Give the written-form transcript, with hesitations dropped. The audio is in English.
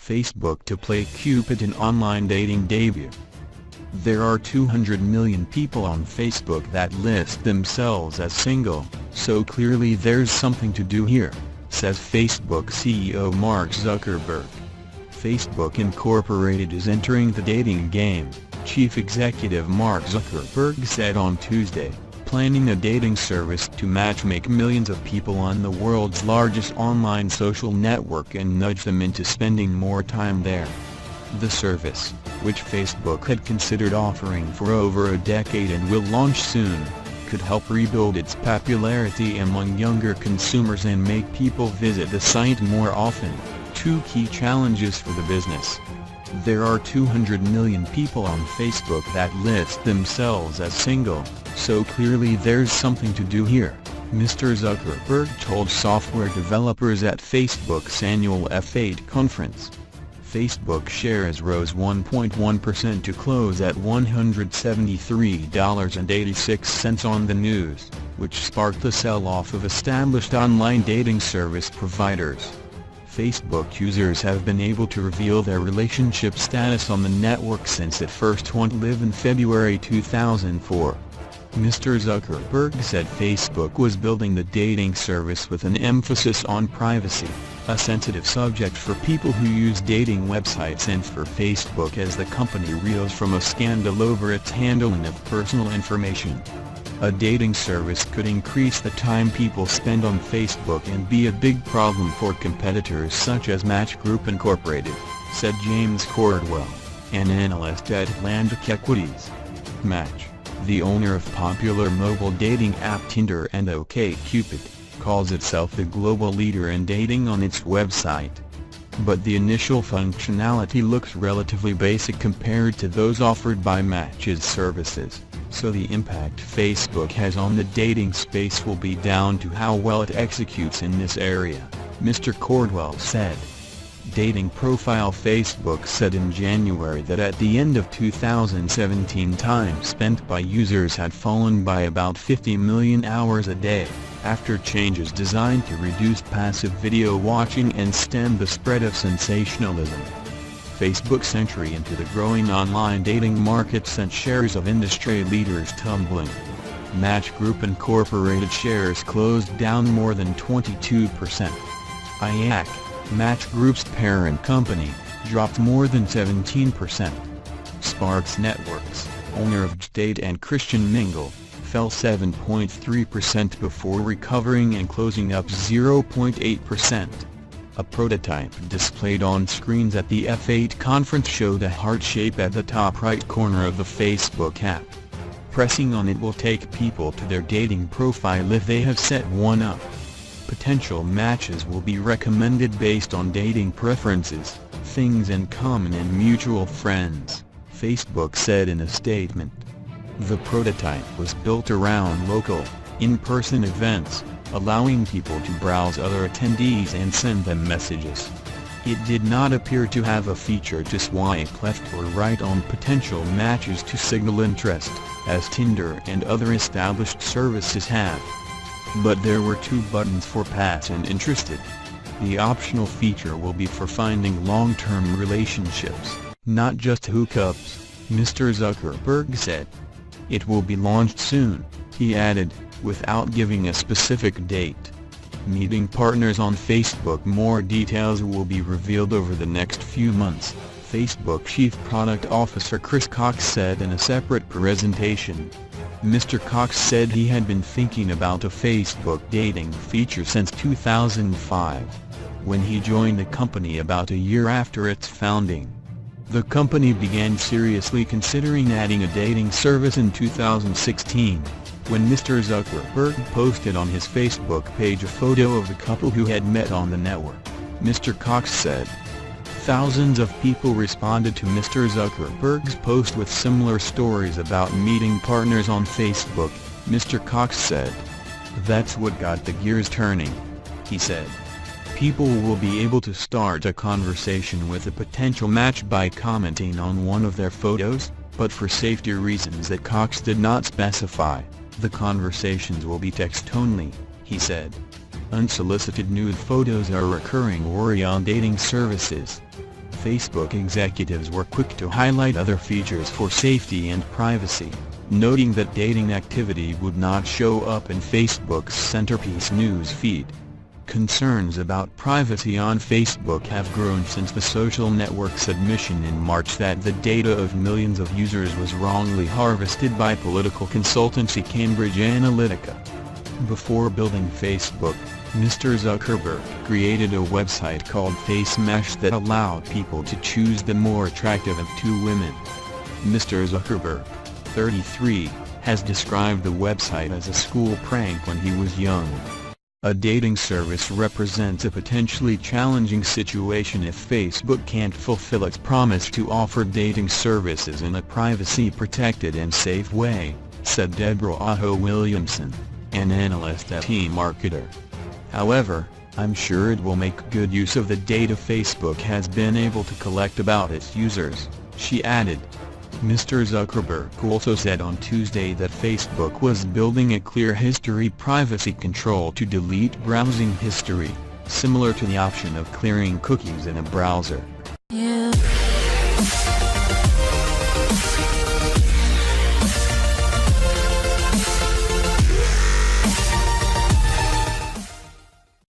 Facebook to play Cupid in online dating debut. There are 200 million people on Facebook that list themselves as single, so clearly there's something to do here, says Facebook CEO Mark Zuckerberg. Facebook Incorporated is entering the dating game, Chief Executive Mark Zuckerberg said on Tuesday, planning a dating service to matchmake millions of people on the world's largest online social network and nudge them into spending more time there. The service, which Facebook had considered offering for over a decade and will launch soon, could help rebuild its popularity among younger consumers and make people visit the site more often, two key challenges for the business. There are 200 million people on Facebook that list themselves as single, so clearly there's something to do here, Mr. Zuckerberg told software developers at Facebook's annual F8 conference. Facebook shares rose 1.1% to close at $173.86 on the news, which sparked the sell-off of established online dating service providers. Facebook users have been able to reveal their relationship status on the network since it first went live in February 2004. Mr. Zuckerberg said Facebook was building the dating service with an emphasis on privacy, a sensitive subject for people who use dating websites and for Facebook as the company reels from a scandal over its handling of personal information. A dating service could increase the time people spend on Facebook and be a big problem for competitors such as Match Group Incorporated, said James Cordwell, an analyst at Atlantic Equities. Match, the owner of popular mobile dating app Tinder and OkCupid, calls itself the global leader in dating on its website. But the initial functionality looks relatively basic compared to those offered by Match's services, so the impact Facebook has on the dating space will be down to how well it executes in this area, Mr. Cordwell said. Dating profile Facebook said in January that at the end of 2017 time spent by users had fallen by about 50 million hours a day, after changes designed to reduce passive video watching and stem the spread of sensationalism. Facebook's entry into the growing online dating market sent shares of industry leaders tumbling. Match Group Incorporated shares closed down more than 22%. IAC, Match Group's parent company, dropped more than 17%. Sparks Networks, owner of JDate and Christian Mingle, fell 7.3% before recovering and closing up 0.8%. A prototype displayed on screens at the F8 conference showed a heart shape at the top right corner of the Facebook app. Pressing on it will take people to their dating profile if they have set one up. Potential matches will be recommended based on dating preferences, things in common and mutual friends, Facebook said in a statement. The prototype was built around local, in-person events, allowing people to browse other attendees and send them messages. It did not appear to have a feature to swipe left or right on potential matches to signal interest, as Tinder and other established services have. But there were two buttons for pass and interested. The optional feature will be for finding long-term relationships, not just hookups, Mr. Zuckerberg said. It will be launched soon, he added, without giving a specific date. Meeting partners on Facebook. More details will be revealed over the next few months, Facebook Chief Product Officer Chris Cox said in a separate presentation. Mr. Cox said he had been thinking about a Facebook dating feature since 2005, when he joined the company about a year after its founding. The company began seriously considering adding a dating service in 2016, when Mr. Zuckerberg posted on his Facebook page a photo of the couple who had met on the network, Mr. Cox said. Thousands of people responded to Mr. Zuckerberg's post with similar stories about meeting partners on Facebook, Mr. Cox said. That's what got the gears turning, he said. People will be able to start a conversation with a potential match by commenting on one of their photos, but for safety reasons that Cox did not specify, the conversations will be text-only, he said. Unsolicited nude photos are a recurring worry on dating services. Facebook executives were quick to highlight other features for safety and privacy, noting that dating activity would not show up in Facebook's centerpiece news feed. Concerns about privacy on Facebook have grown since the social network's admission in March that the data of millions of users was wrongly harvested by political consultancy Cambridge Analytica. Before building Facebook, Mr. Zuckerberg created a website called FaceMesh that allowed people to choose the more attractive of two women. Mr. Zuckerberg, 33, has described the website as a school prank when he was young. A dating service represents a potentially challenging situation if Facebook can't fulfill its promise to offer dating services in a privacy-protected and safe way, said Deborah Otto Williamson, an analyst at eMarketer. However, I'm sure it will make good use of the data Facebook has been able to collect about its users, she added. Mr. Zuckerberg also said on Tuesday that Facebook was building a clear history privacy control to delete browsing history, similar to the option of clearing cookies in a browser.